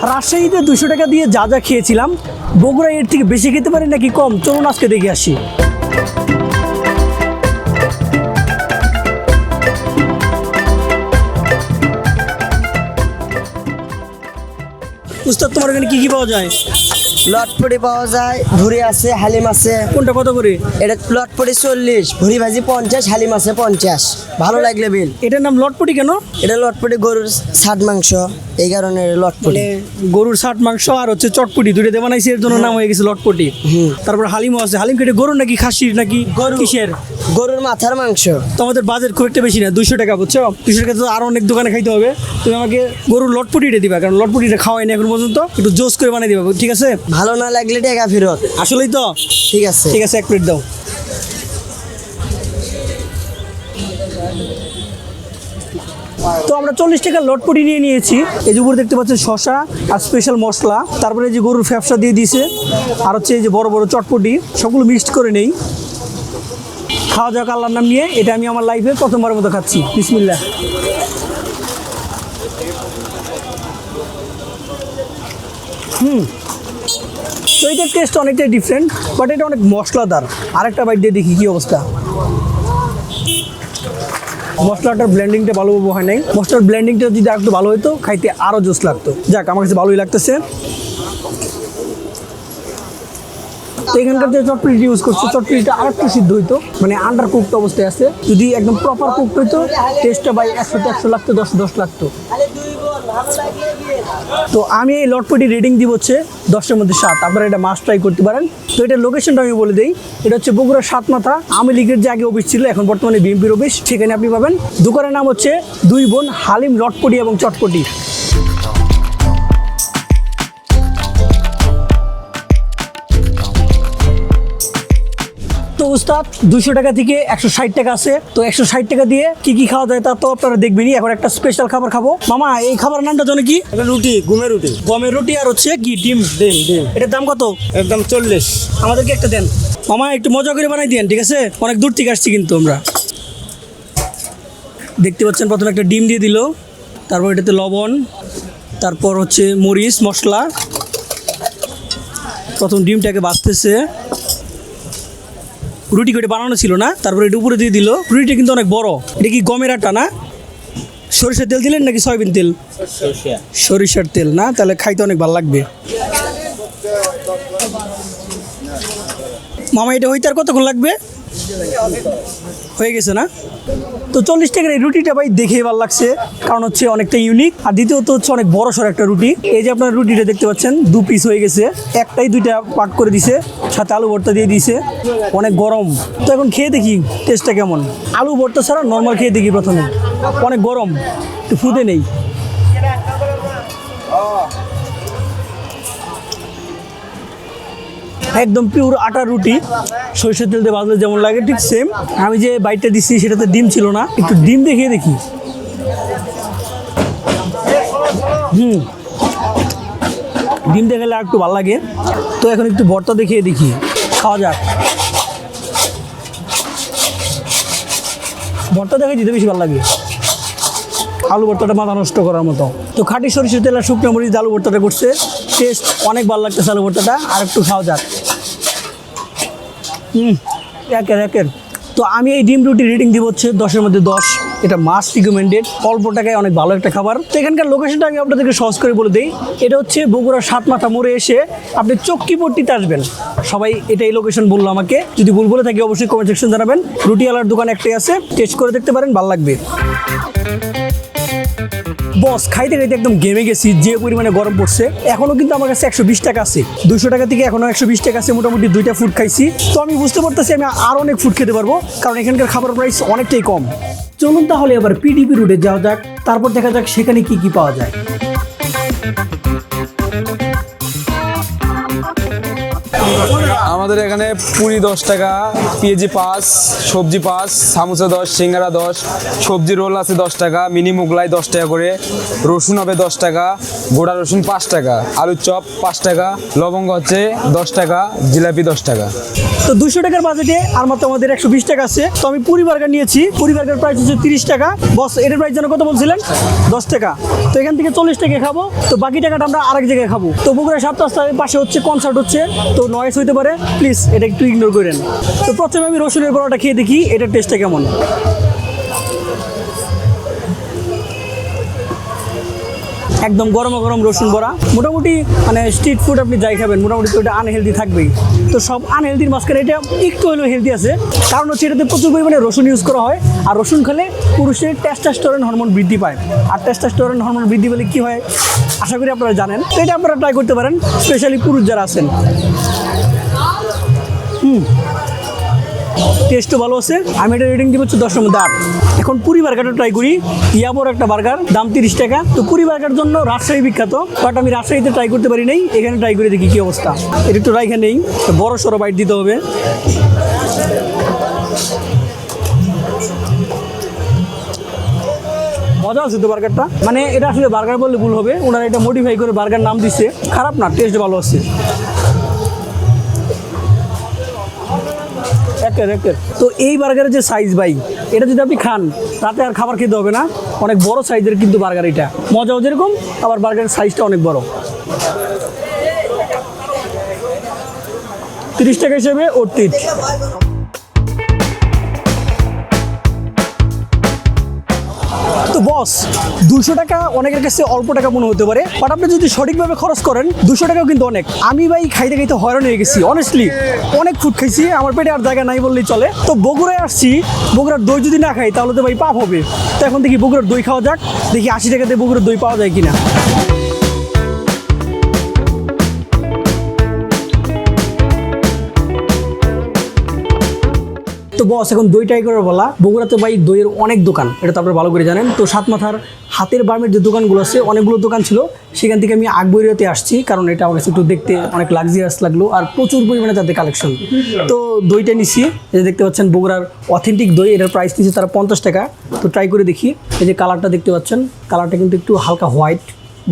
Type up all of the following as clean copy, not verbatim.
রাজশাহীতে 200 টাকা দিয়ে যা যা খেয়েছিলাম বগুড়া এর থেকে বেশি খেতে পারি নাকি কম, চলুন আজকে দেখে আসি। উস্তাদ, তোমার এখানে কি কি পাওয়া যায়? লটপটি পাওয়া যায়, ভুড়ি আছে, হালিম আছে। কোনটা কত করে? এটা লটপটি 40, ভুড়ি ভাজি 50, হালিম আছে 50। ভালো লাগলে বিল। এটার নাম লটপটি কেন? এটা লটপটি গরুর ছাট মাংস, এই কারণে লটপটি। গরুর ছাট মাংস আর হচ্ছে চটপটি দুইটা দিয়ে বানাইছে, এর জন্য নাম হয়ে গেছে লটপটি। তারপর হালিমও আছে। হালিম কেটে গরুর নাকি খাসির নাকি কিসের? গরুর মাথার মাংস। তো আমাদের বাজেট খুব একটা বেশি না, 200 টাকা, বুঝছো? 200 টাকা তো আরো অনেক দোকানে খাইতে হবে। তুমি আমাকে গরুর লটপটিটা দিবা, কারণ লটপটিটা খাওয়াই না এখন পর্যন্ত। একটু জোস করে বানিয়ে দিবা, ঠিক আছে? ভালো না লাগলে টাকা ফেরত। আসলেই তো? ঠিক আছে, ঠিক আছে, 1 প্লেট দাও। তো আমরা 40 টাকার লটপটি নিয়ে নিয়েছি। এই যে উপরে দেখতে পাচ্ছেন শসা আর স্পেশাল মশলা, তারপরে এই যে গরুর ফ্যাপসা দিয়ে দিয়েছে, আর হচ্ছে এই যে বড় বড় চটপটি, সবগুলো মিক্সড করে নেই। খাওয়া যাক আল্লাহর নাম নিয়ে। এটা আমি আমার লাইফে প্রথমবারের মতো খাচ্ছি। বিসমিল্লাহ। তো এটার টেস্ট অনেকটাই ডিফারেন্ট, বাট এটা অনেক মশলাদার। আরেকটা বাইট দিয়ে দেখি কি অবস্থা। মশলাটার ব্লেন্ডিংটা ভালোভাবে হয় নাই। মশলার ব্লেন্ডিংটা যদি একটু ভালো হতো, খাইতে আরও জোস লাগতো। যাক, আমার কাছে ভালোই লাগতেছে। তো এখানকার যে চটপটি ইউজ করছে, চটপটিটা আর একটু সিদ্ধ হইতো, মানে আন্ডার কুকড অবস্থায় আছে। যদি একদম প্রপার কুকড হইতো, টেস্টটা বাই 100 লাগতো, 10 লাগতো। তো আমি এই লটপটি রেটিং দিব হচ্ছে 10-এর মধ্যে 7। আপনারা এটা মাস্ট ট্রাই করতে পারেন। তো এটার লোকেশনটা আমি বলে দিই। এটা হচ্ছে বগুড়ার সাতমাথা আওয়ামী লীগের যে আগে অফিস ছিল, এখন বর্তমানে বিএনপির অফিস, সেখানে আপনি পাবেন। দোকানের নাম হচ্ছে 2 বোন হালিম লটপটি এবং চটপটি। তো উস্তাদ, 200 টাকা থেকে 160 টাকা আছে। তো 160 টাকা দিয়ে কি কি খাওয়া যায় তা তো আপনারা দেখবেনই। এখন একটা স্পেশাল খাবার খাবো। মামা, এই খাবারের নামটা জানো কি? রুটি, গমের রুটি। গমের রুটি আর হচ্ছে কি ডিম। এটার দাম কত? একদম 40। আমাদেরকে একটা দেন মামা, একটু মজা করে বানাই দেন, ঠিক আছে? অনেক দূর থেকে আসছি কিন্তু আমরা। দেখতে পাচ্ছেন প্রথমে একটা ডিম দিয়ে দিল, তারপর এটাতে লবণ, তারপর হচ্ছে মরিচ মশলা। প্রথম ডিমটাকে বাছতেছে। রুটি করে বানানো ছিল না, তারপরে এটা উপরে দিয়ে দিল। রুটিটা কিন্তু অনেক বড়। এটা কি গমের আটা না? সরিষার তেল দিলেন নাকি সয়াবিন তেল? সরিষার তেল না? তাহলে খাইতে অনেক ভালো লাগবে। মামা, এটা হইতে আর কতক্ষণ লাগবে? হয়ে গেছে না? তো 40 টাকার এই রুটিটা ভাই দেখেই ভালো লাগছে, কারণ হচ্ছে অনেকটা ইউনিক। আর দ্বিতীয়ত হচ্ছে অনেক বড় সড় একটা রুটি। এই যে আপনার রুটিটা দেখতে পাচ্ছেন, 2 পিস হয়ে গেছে। একটাই 2টা পার্ট করে দিছে, সাথে আলু ভর্তা দিয়ে দিছে। অনেক গরম। তো এখন খেয়ে দেখি টেস্টটা কেমন। আলু ভর্তা ছাড়া নর্মাল খেয়ে দেখি প্রথমে। অনেক গরম, একটু ফুদে নেই। একদম পিওর আটার রুটি, সরিষার তেল দিয়ে ভাজলে যেমন লাগে ঠিক সেম। আমি যে বাইটটা দিচ্ছি সেটাতে ডিম ছিল না, একটু ডিম দেখিয়ে দেখি। ডিম দেখালে আর একটু ভালো লাগে। তো এখন একটু ভর্তা দেখিয়ে দেখি, খাওয়া যাক। ভর্তা দেখে দিতে বেশি ভালো লাগে। আলু ভর্তাটা মাথা নষ্ট করার মতো। তো খাঁটি সরিষার তেল আর শুকনো মরিচ আলু ভর্তাটা করছে, টেস্ট অনেক ভালো লাগতেছে আলু ভর্তাটা। আর একটু খাওয়া যাক। একের। তো আমি এই ডিম রুটি রেটিং দিব হচ্ছে 10-এর মধ্যে 10। এটা মাস্ট রিকমেন্ডেড, অল্প টাকায় অনেক ভালো একটা খাবার। তো এখানকার লোকেশনটা আমি আপনাদেরকে সহজ করে বলে দিই। এটা হচ্ছে বগুড়ার সাতমাথা মোড়ে এসে আপনি চক্কিপট্টিতে আসবেন। সবাই এটাই লোকেশন বললো আমাকে। যদি ভুল বলে থাকি অবশ্যই কমেন্ট সেকশন জানাবেন। রুটিওয়ালার দোকান একটাই আছে, টেস্ট করে দেখতে পারেন, ভালো লাগবে। বস, খাইতে খাইতে একদম ঘেমে গেছি, যে পরিমাণে গরম পড়ছে। এখনও কিন্তু আমার কাছে 120 টাকা আছে। 200 টাকা থেকে এখনও 120 টাকা আছে। মোটামুটি 2টা ফুড খাইছি। তো আমি বুঝতে পারতেছি আমি আরও অনেক ফুড খেতে পারবো, কারণ এখানকার খাবার প্রাইস অনেকটাই কম। চলুন তাহলে এবার পিডিপি রোডে যাওয়া যাক, তারপর দেখা যাক সেখানে কি কি পাওয়া যায়। আমার আমাদের এখানে পুরি 10 টাকা, পেঁয়াজি 5, সবজি 5, সামোসা 10, সিঙ্গারা 10, সবজি রোল আছে 10 টাকা, মিনি মোগলাই 10 টাকা করে, রসুন হবে 10 টাকা, গোটা রসুন 5 টাকা, আলুর চপ 5 টাকা, লবঙ্গ হচ্ছে 10 টাকা, জিলাপি 10 টাকা। তো 200 টাকার বাজেটে আর মাত্র আমাদের 120 টাকা আছে। তো আমি পুরি বার্গার নিয়েছি, পুরি বার্গার প্রাইস হচ্ছে 30 টাকা। বস এটার প্রাইস যেন কত বলছিলেন? 10 টাকা। তো এখান থেকে 40 টাকা খাবো, তো বাকি টাকাটা আমরা আরেক জায়গায় খাবো। তো বগুড়া 7 রাস্তার পাশে হচ্ছে কনসার্ট হচ্ছে, তো নয়েজ হইতে পারে, প্লিজ এটা একটু ইগনোর করেন। তো প্রথমে আমি রসুনের বড়াটা খেয়ে দেখি এটার টেস্টটা কেমন। একদম গরম গরম রসুন বড়া। মোটামুটি মানে স্ট্রিট ফুড আপনি যাই খাবেন মোটামুটি তো এটা আনহেলদি থাকবেই। তো সব আনহেলদির মাঝখানে এটা একটু হলেও হেলদি আছে, কারণ হচ্ছে এটাতে প্রচুর পরিমাণে রসুন ইউজ করা হয়। আর রসুন খেলে পুরুষের টেস্টোস্টেরন হরমোন বৃদ্ধি পায়। আর টেস্টোস্টেরন হরমোন বৃদ্ধি পেলে কী হয় আশা করি আপনারা জানেন। তো এটা আপনারা ট্রাই করতে পারেন, স্পেশালি পুরুষ যারা আছেন। টেস্টও ভালো আছে। আমি এটা রেটিং দিব হচ্ছে 10-এর মধ্যে 8। এখন পুরি বার্গারটা ট্রাই করি। ইয়াবর একটা বার্গার, দাম 30 টাকা। তো পুরি বার্গার জন্য রাজশাহী বিখ্যাত, বাট আমি রাজশাহীতে ট্রাই করতে পারি নাই, এখানে ট্রাই করে দেখি কী অবস্থা। এটা একটু রাইখা নেই, বড় সড়ো বাইট দিতে হবে। মজা আছে তো বার্গারটা, মানে এটা আসলে বার্গার বললে ভুল হবে, ওনারা এটা মডিফাই করে বার্গার নাম দিচ্ছে। খারাপ না, টেস্ট ভালো আছে। একের তো এই বার্গারের যে সাইজ ভাই, এটা যদি আপনি খান তাতে আর খাবার খেতে হবে না। অনেক বড় সাইজের কিন্তু বার্গার, এটা মজাও যেরকম, আবার বার্গারের সাইজটা অনেক বড়। 30 টাকা হিসেবে অর্থিত। তো বস 200 টাকা অনেকের কাছে অল্প টাকা মনে হতে পারে, বাট আপনি যদি সঠিকভাবে খরচ করেন 200 টাকাও কিন্তু অনেক। আমি ভাই খাইতে খাইতে হয়রান হয়ে গেছি, অনেস্টলি অনেক ফুড খাইছি, আমার পেটে আর জায়গা নাই বললেই চলে। তো বগুড়ায় আসছি, বগুড়ার দই যদি না খাই তাহলে তো ভাই পাপ হবে। তো এখন দেখি বগুড়ার দই খাওয়া যাক, দেখি 80 টাকাতে বগুড়ার দই পাওয়া যায় কিনা। তো বস এখন দই ট্রাই করার বলা। বগুড়াতে ভাই দইয়ের অনেক দোকান, এটা তো আপনারা ভালো করে জানেন। তো সাতমাথার হাতের বামের যে দোকানগুলো আছে, অনেকগুলো দোকান ছিল, সেখান থেকে আমি আকবরিয়াতে আসছি, কারণ এটা আমার কাছে একটু দেখতে অনেক লাক্সারিয়াস লাগলো আর প্রচুর পরিমাণে তাতে কালেকশন। তো দইটা নিচ্ছি, এই যে দেখতে পাচ্ছেন বগুড়ার অথেন্টিক দই, এটার প্রাইস নিচ্ছে তারা 50 টাকা। তো ট্রাই করে দেখি। এই যে কালারটা দেখতে পাচ্ছেন, কালারটা কিন্তু একটু হালকা হোয়াইট,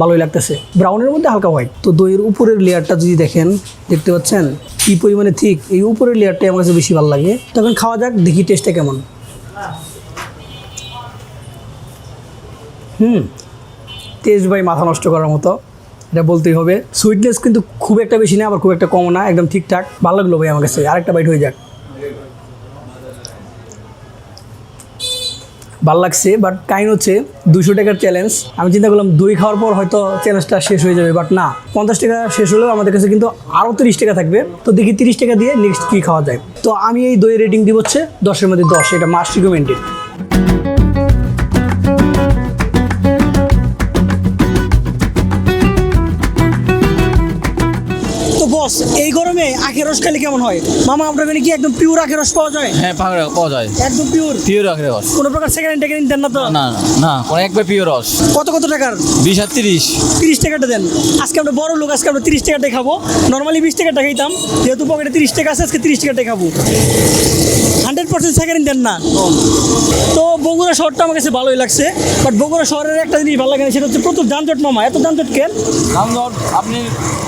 ভালোই লাগতেছে, ব্রাউনের মধ্যে হালকা হোয়াইট। তো দইয়ের উপরের লেয়ারটা যদি দেখেন, দেখতে পাচ্ছেন কী পরিমাণে ঠিক, এই উপরের লেয়ারটাই আমার কাছে বেশি ভালো লাগে। তখন খাওয়া যাক, দেখি টেস্টটা কেমন। টেস্ট ভাই মাথা নষ্ট করার মতো, এটা বলতেই হবে। সুইটনেস কিন্তু খুব একটা বেশি না, আবার খুব একটা কম না, একদম ঠিকঠাক। ভালো লাগলো ভাই আমার কাছে। আরেকটা বাইট হয়ে যাক। ভালো লাগছে, বাট কাইন হচ্ছে 200 টাকার চ্যালেঞ্জ। আমি চিন্তা করলাম দই খাওয়ার পর হয়তো চ্যালেঞ্জটা শেষ হয়ে যাবে, বাট না, 50 টাকা শেষ হলেও আমাদের কাছে কিন্তু আরও 30 টাকা থাকবে। তো দেখি 30 টাকা দিয়ে নেক্সট কী খাওয়া যায়। তো আমি এই দই রেটিং দিব হচ্ছে 10-এর মধ্যে 10, এটা মাস্ট রিকমেন্ডেড। তো বস এই গরমে আখের রস খেলে কেমন হয়? মামা আপনার কি একদম পিওর আখের রস পাওয়া যায়? হ্যাঁ পাওয়া যায়, একদম পিওর পিওর আখের রস। কোনো প্রকার সেকেন্ড হ্যান্ড টেকেন দেন না তো? না না, কোনো একবার পিওর রস। কত টাকার? 20 আর 30। 30 টাকাটা দেন। আজকে আমরা বড় লোক, আজকে আমরা 30 টাকাটাই খাবো। নর্মালি 20 টাকাটা খাইতাম, যেহেতু পকেটে 30 টাকা আছে, আজকে 30 টাকাটাই খাবো। 100% সেকেন্ড দেন না। তো বগুড়া শহরটা আমার কাছে ভালোই লাগছে, বাট বগুড়া শহরের একটা জিনিস ভালো লাগে না, সেটা হচ্ছে প্রচুর যানজট। মামা এত যানজট কেন? আপনি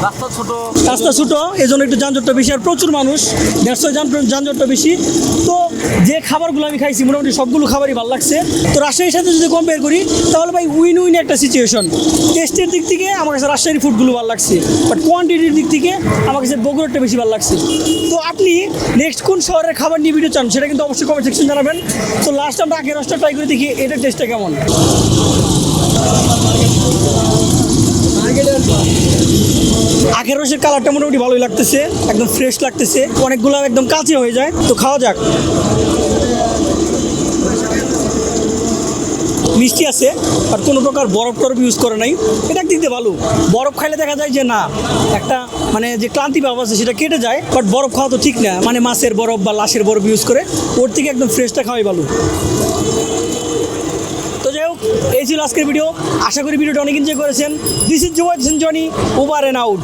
রাস্তা ছোট, রাস্তা ছোটো, এই জন্য একটু যানজটটা বেশি, আর প্রচুর মানুষ, দেড়শো যানজটটা বেশি। তো যে খাবারগুলো আমি খাইছি মোটামুটি সবগুলো খাবারই ভালো লাগছে। তো রাজশাহীর সাথে যদি কম্পেয়ার করি তাহলে ভাই উইন উইন একটা সিচুয়েশন। টেস্টের দিক থেকে আমার কাছে রাজশাহীর ফুডগুলো ভালো লাগছে, বাট কোয়ান্টিটির দিক থেকে আমার কাছে বগুড়াটা বেশি ভালো লাগছে। তো আপনি নেক্সট কোন শহরের খাবার নিয়ে ভিডিও চান সেটা কিন্তু অবশ্যই কমেন্ট সেকশন জানাবেন। তো লাস্ট আমরা আখের রসটা ট্রাই করে দেখি এটার টেস্টটা কেমন। আখের রসের কালারটা মোটামুটি ভালোই লাগতেছে, একদম ফ্রেশ লাগতেছে, অনেকগুলো একদম কাঁচে হয়ে যায়। তো খাওয়া যাক। মিষ্টি আছে, আর কোনো প্রকার বরফ টরফ ইউজ করে নাই, এটা একদিক দিয়ে ভালো। বরফ খাইলে দেখা যায় যে না, একটা মানে যে ক্লান্তি ভাব আছে সেটা কেটে যায়, বাট বরফ খাওয়া তো ঠিক না, মানে মাছের বরফ বা লাশের বরফ ইউজ করে, ওর থেকে একদম ফ্রেশটা খাওয়াই ভালো। তো যাই হোক, এই ছিল আজকের ভিডিও। আশা করি ভিডিওটা অনেক এনজয় করেছেন। This is Johnny, over and out.